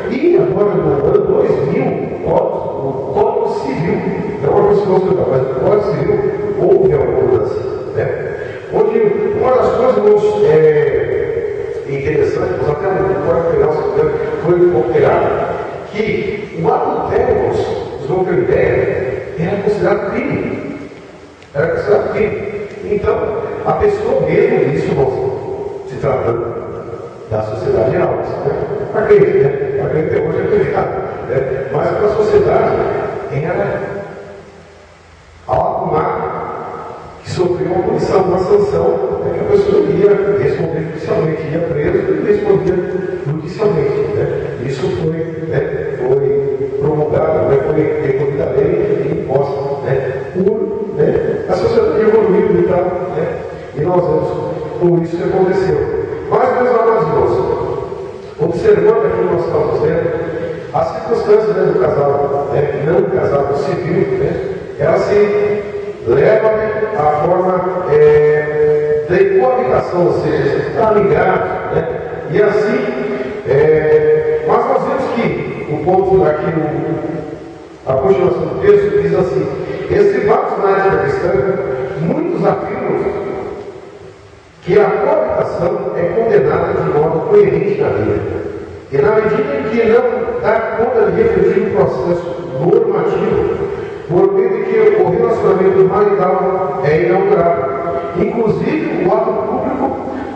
E agora, no ano 2000, o Código Civil, não a Constituição, mas o Código Civil, houve alguma mudança. Né? Onde uma das coisas interessantes, até o Código Penal foi alterado, que o adultério dos localidades era considerado crime. Era considerado crime. Então, a pessoa mesmo, isso não se tratando da sociedade geral, né? Acredito, né? Acredito que hoje é pecado, né? Mas para a sociedade era algo que sofreu uma punição, uma sanção, né? Que a pessoa ia responder judicialmente, ia preso e respondia judicialmente, né? Isso foi promulgado, né? Foi recolhida a lei e imposta, né? A sociedade evoluiu e tal, né? E nós vemos como isso aconteceu. Mas, meus amados irmãos, observando aqui o que nós estamos vendo, as circunstâncias do casal, não do casal civil, ela se leva à forma de coabitação, ou seja, está ligado, e assim, mas nós vemos que o ponto aqui, a continuação do texto diz assim: entre vários na ética cristã, muitos afirmam que a coabitação é condenada de modo coerente na Bíblia. E na medida em que não dá conta de refletir o processo normativo, por meio de que o relacionamento marital é inaugurado, inclusive o ato público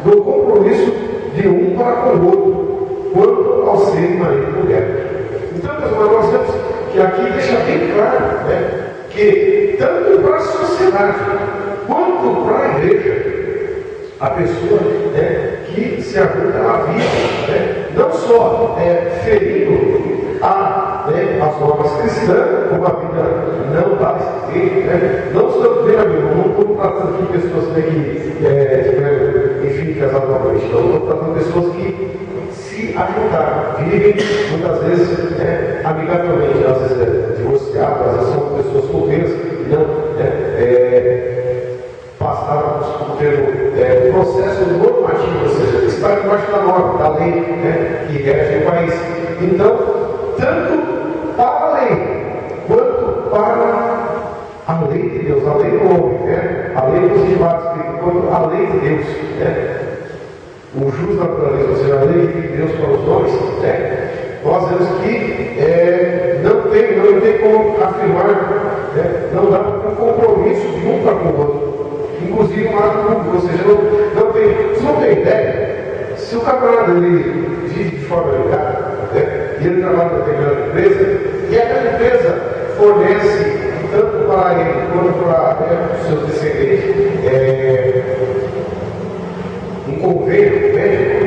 do compromisso de um para com o outro, quanto ao ser marido e mulher. Então, pessoal, nós vemos que aqui deixa bem claro, que tanto para a sociedade quanto para a igreja, a pessoa que se ajuda à vida, não só ferindo as normas cristãs, como a Bíblia não vai ser, não estamos vendo, não estou tratando de pessoas que enfim, casadas novamente, não, estou tratando de pessoas que se ajudaram, vivem muitas vezes amigavelmente, às vezes divorciadas, às vezes são pessoas solteiras, não passaram pelo processo normativo, ou seja, está debaixo da norma, da lei que rege o país. Então, tanto para a lei, quanto para a lei de Deus, a lei do homem, a lei dos privados, quanto a lei de Deus, o jus naturaleza, ou seja, a lei de Deus para os homens, nós vemos que não tem como afirmar, não dá um compromisso de um para com o outro. Inclusive um ato público, ou seja, você não tem ideia, se o camarada ele vive de forma ligada, e ele trabalha em determinada empresa, e aquela empresa fornece, tanto para ele quanto para os seus descendentes, um convênio médico,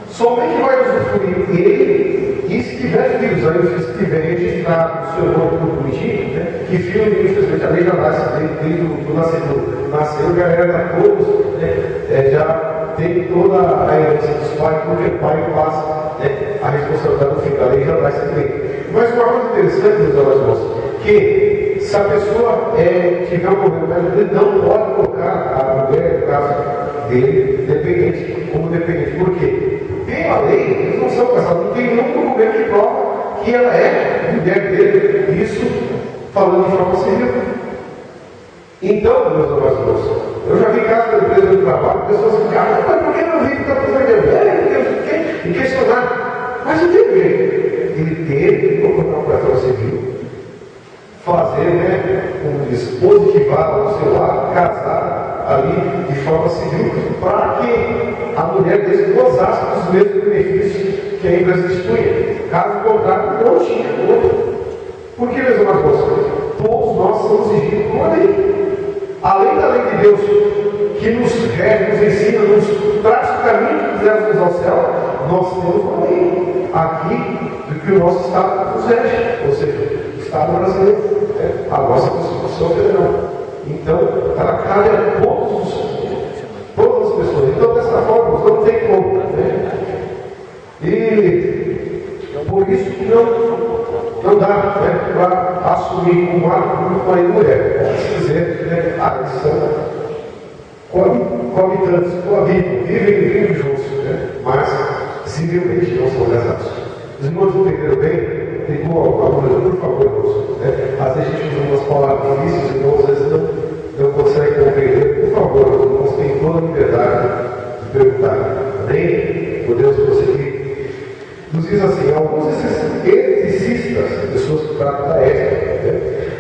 somente vai usufruir ele, e se tiver filhos, aí se tiver registrado o seu nome tudo bonitinho, que filho, infelizmente, a lei já nasce desde o nasceu, já era todos, já tem toda a herança dos pais, porque o pai passa a responsabilidade do filho, a lei já nasce dele. Mas uma coisa interessante, meus irmãos, que se a pessoa tiver um problema, ele não pode colocar a mulher, no caso dele, dependente, como dependente. Por quê? Pela lei, eles não são casados, não tem nenhum documento que prova que ela é mulher dele. Isso falando de forma civil. Então, meus irmãos, eu já vi casos da empresa do trabalho, pessoas ficaram, mas por que não vi que está fazendo? E questionar. Mas não tem jeito. Ele teve que procurar um cartório civil, fazer, como diz, positivar o seu lado, casar ali de forma civil, para que a mulher dele gozasse dos mesmos benefícios que a empresa dispunha. Caso contrário, não tinha outro. Por que, meus irmãos? Todos nós somos exigidos por uma lei. Além da lei de Deus, que nos rege, nos ensina, nos traz o caminho que quisermos ao céu, nós temos uma lei aqui do que o nosso Estado nos rege, ou seja, o Estado brasileiro, a nossa Constituição Federal. Então, ela cabe a todas as pessoas. Então, dessa forma, não tem como. E por isso que não dá para assumir um ato público marido e mulher. Se dizer, eles são coabitantes, coabitam, vivem juntos, mas civilmente não são casados. Os irmãos entenderam bem? Ficou alguma coisa, por favor, irmãos. Às vezes a gente usa umas palavras difíceis, então às vezes não consegue compreender. Por favor, os irmãos têm toda a liberdade de perguntar. Amém? Podemos prosseguir? Nos diz assim, alguns eticistas, pessoas que tratam da ética,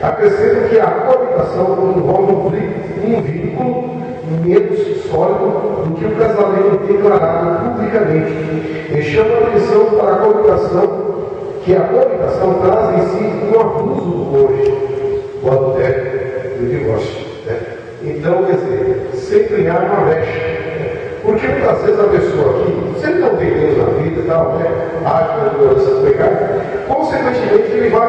acrescentam que a coabitação envolve um vínculo menos sólido do que o casamento declarado publicamente. E chama a atenção para a coabitação, que a coabitação traz em si um abuso do cônjuge, o adultério e o divórcio. Então, quer dizer, sempre há uma mecha. Porque muitas vezes a pessoa aqui, se ele não tem Deus na vida e tal, age na ignorância do pecado, consequentemente ele vai,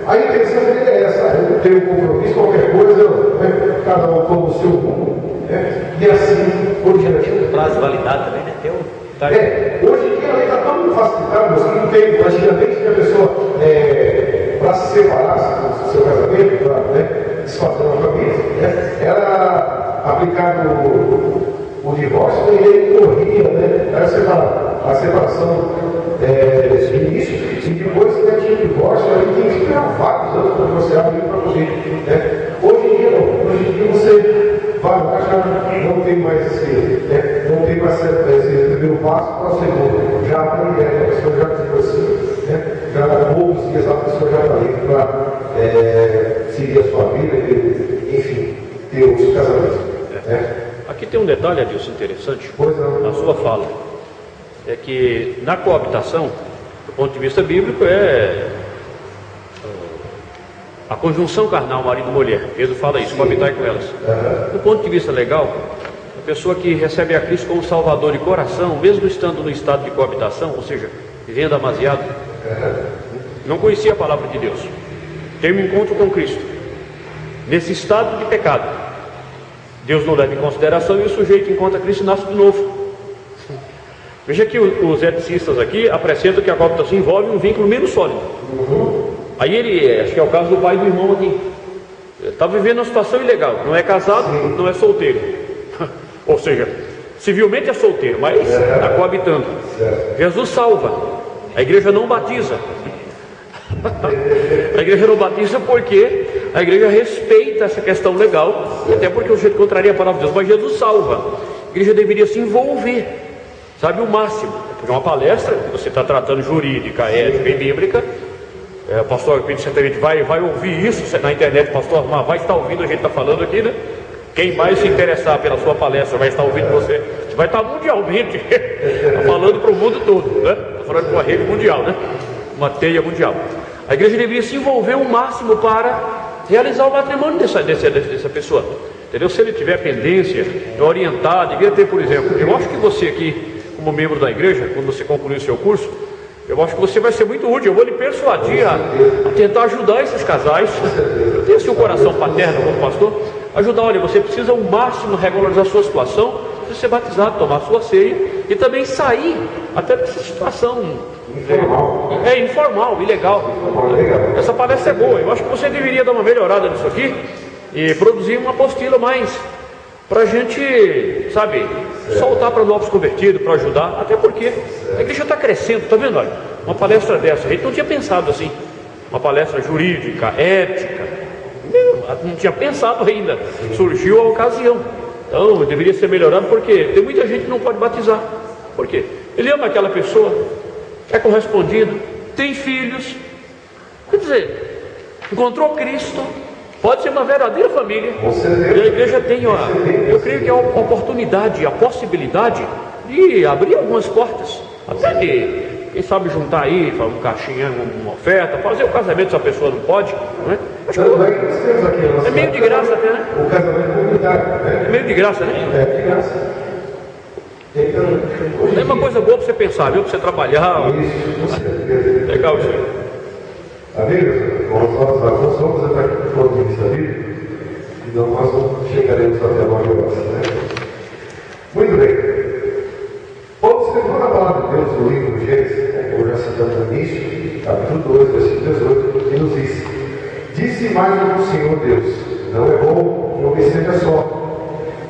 a intenção dele é essa, eu tenho um compromisso, qualquer coisa, cada um toma o seu rumo, e assim por diante. Tem um prazo de validade também, né? Hoje em dia a lei está tão facilitada, mas não tem, antigamente que a pessoa, para se separar do seu casamento, para desfazer uma família, era aplicado o divórcio, e ele corria, a separação de início, e depois tinha o divórcio, aí tem que esperar vários anos para divorciar para poder. Hoje em dia não, hoje em dia você vai lá, já não tem mais não tem mais esse primeiro passo para o segundo, já está direto, a pessoa já divorcia, já há poucos dias a pessoa já está livre para seguir a sua vida, enfim, ter outros casamentos. Aqui tem um detalhe, Adilson, interessante na sua fala. É que na coabitação, do ponto de vista bíblico, a conjunção carnal, marido e mulher. Pedro fala isso, coabitar com elas. Do ponto de vista legal, a pessoa que recebe a Cristo como Salvador de coração, mesmo estando no estado de coabitação, ou seja, vivendo amasiado, não conhecia a palavra de Deus, tem um encontro com Cristo, nesse estado de pecado, Deus não leva em consideração e o sujeito encontra Cristo e nasce de novo. Veja que os eticistas aqui apresentam que a coabitação envolve um vínculo menos sólido. Aí ele, acho que é o caso do pai do irmão aqui, está vivendo uma situação ilegal, não é casado, não é solteiro, ou seja, civilmente é solteiro, mas está coabitando. Jesus salva, a igreja não batiza. A igreja não batiza porque a igreja respeita essa questão legal, até porque o jeito contraria a palavra de Deus, mas Jesus salva. A igreja deveria se envolver, sabe, o máximo. Porque uma palestra que você está tratando jurídica, ética e bíblica, o pastor Pedro certamente vai ouvir isso na internet, pastor Armar vai estar ouvindo, a gente está falando aqui, né? Quem mais se interessar pela sua palestra vai estar ouvindo você vai estar mundialmente tá falando para o mundo todo, né? Está falando com uma rede mundial, né? Uma teia mundial. A igreja deveria se envolver o máximo para realizar o matrimônio dessa pessoa, entendeu? Se ele tiver pendência, orientar, devia ter, por exemplo, eu acho que você aqui, como membro da igreja, quando você concluir o seu curso, eu acho que você vai ser muito útil. Eu vou lhe persuadir a tentar ajudar esses casais. Eu tenho assim um coração paterno como pastor, ajudar, olha, você precisa ao máximo regularizar a sua situação, precisa ser batizado, tomar sua ceia e também sair até dessa situação informal, ilegal. Essa palestra é boa. Eu acho que você deveria dar uma melhorada nisso aqui e produzir uma apostila mais para a gente, sabe, soltar para novos convertidos, para ajudar, até porque a igreja está crescendo, está vendo? Olha, uma palestra dessa, a gente não tinha pensado assim, uma palestra jurídica, ética, não tinha pensado ainda, surgiu a ocasião. Então deveria ser melhorado, porque tem muita gente que não pode batizar. Por quê? Ele ama aquela pessoa, é correspondido, tem filhos, quer dizer, encontrou Cristo, pode ser uma verdadeira família. E a igreja tem, eu creio que a oportunidade, a possibilidade de abrir algumas portas, até de, quem sabe, juntar aí, um caixinha, uma oferta, fazer o casamento se a pessoa não pode, não é? Acho que é meio de graça até, né? O casamento comunitário, né? É meio de graça, né? É de graça. É uma coisa boa para você pensar, viu? Para você trabalhar. Legal isso aí. Amigos, nós vamos entrar aqui no ponto de vista bíblico, e nós não chegaremos até 9 horas, né? Muito bem. Observando a palavra de Deus no livro de Gênesis, como já citamos no início, capítulo 2, versículo 18, que nos diz: disse mais o Senhor Deus, não é bom que homem seja só.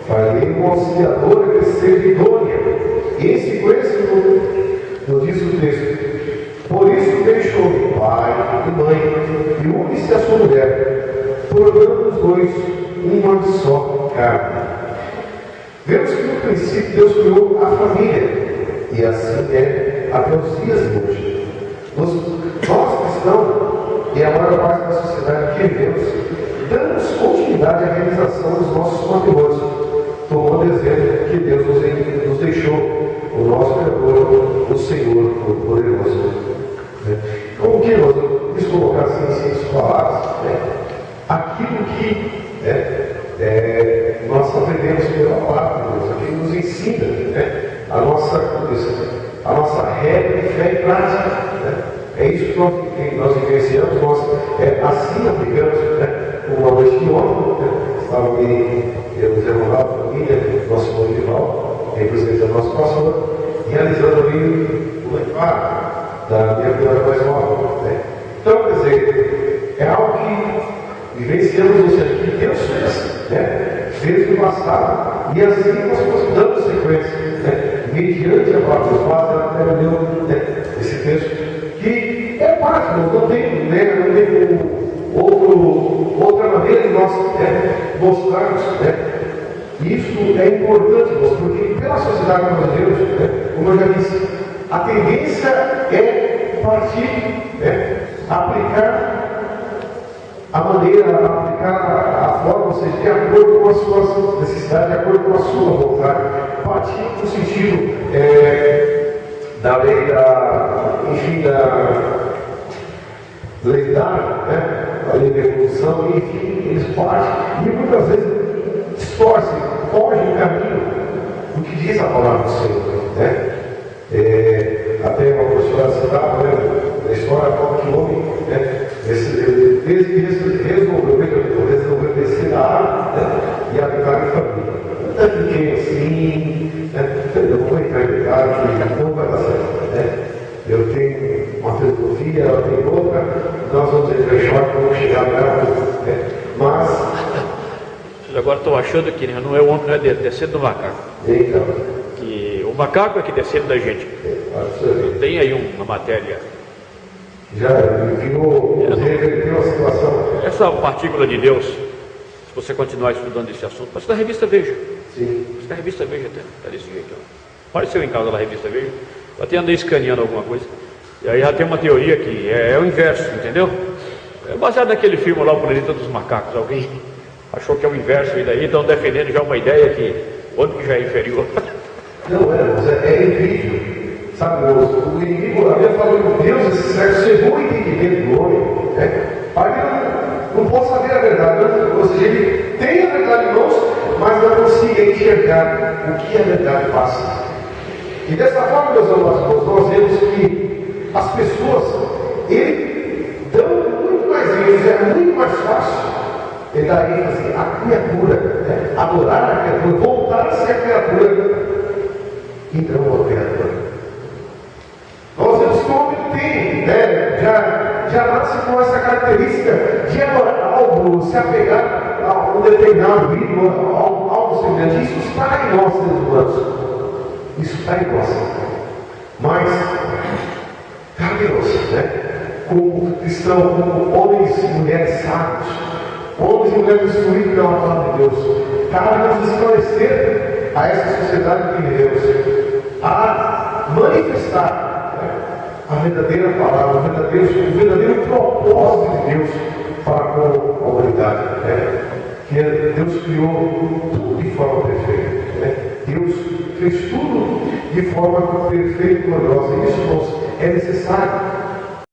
Farei uma auxiliadora que seja idônea. E em sequência, nos diz o texto: disse à sua mulher: tornando os dois uma só carne. Vemos que no princípio Deus criou a família, e assim é até os dias de hoje. Nós cristãos, e a maior parte da sociedade que vivemos, damos continuidade à realização dos nossos matrimônios, tomando exemplo que Deus nos deixou, o nosso Criador, o Senhor Todo-Poderoso. Então, o que nós vamos colocar assim em simples palavras, aquilo que nós aprendemos pela palavra de Deus, aquilo que nos ensina, a nossa regra de fé e prática. É isso que nós vivenciamos, nós assim aplicamos, uma noite de ontem, estava eu, Zé Ronaldo, a família, nosso irmão Rival, representando nosso pastor, realizando ali o preparo da minha filha mais nova. Então, quer dizer, é algo que vivenciamos, ou seja, que Deus fez no passado, e assim nós damos sequência, mediante a palavra dos pais, ela deu esse texto, que é prático, não tem outra maneira de nós mostrarmos. Isso é importante, porque pela sociedade que nós vivemos, como eu já disse, a tendência é partir, aplicar a maneira, aplicar a forma, ou seja, de acordo com as suas necessidades, de acordo com a sua vontade, partir no sentido da lei da lei da evolução, enfim, eles partem e muitas vezes distorcem, fogem o caminho do que diz a palavra do Senhor. Até uma professora citava, na história, fala que o homem, resolveu descer da árvore e habitar em família. Até fiquei assim, eu vou entrar em detalhe, não vai dar certo. Eu tenho uma filosofia, ela tem outra, nós vamos entrar em choque, vamos chegar nela. Mas. Agora estou achando que não é o homem, não é descendo do macaco. Então. Que o macaco é que descendo da gente. Tem aí uma matéria. Já reverteu a situação. Essa partícula de Deus, se você continuar estudando esse assunto, mas na revista Veja. Sim. Na revista Veja está desse jeito. Apareceu em casa na revista Veja. Eu até andei escaneando alguma coisa. E aí já tem uma teoria que é o inverso, entendeu? É baseado naquele filme lá, O Planeta dos Macacos. Alguém achou que é o inverso e daí estão defendendo já uma ideia que o outro que já é inferior. Não, mas é incrível. Sabe, o inimigo, a minha falou com Deus, esse século chegou o entendimento do homem, para que não possa saber a verdade. Ou seja, ele tem a verdade em mãos, mas não consiga enxergar o que a verdade passa. E dessa forma, meus amados, nós vemos que as pessoas, ele dão muito mais ênfase, é muito mais fácil ele dar ênfase à criatura, adorar a criatura, voltar a ser a criatura, e não a criatura. Nós vemos que o homem tem, já nasce com essa característica de adorar algo, se apegar a um determinado ídolo, algo semelhante. Isso está em nós, seres humanos. Isso está em nós. Mas, cabe-nos, como cristãos, como homens e mulheres sábios, homens e mulheres instruídos pela palavra de Deus, cabe-nos esclarecer a essa sociedade que vivemos, a manifestar a verdadeira palavra, o verdadeiro propósito de Deus para com a humanidade. Que Deus criou tudo de forma perfeita. Deus fez tudo de forma perfeita e gloriosa. E isso é necessário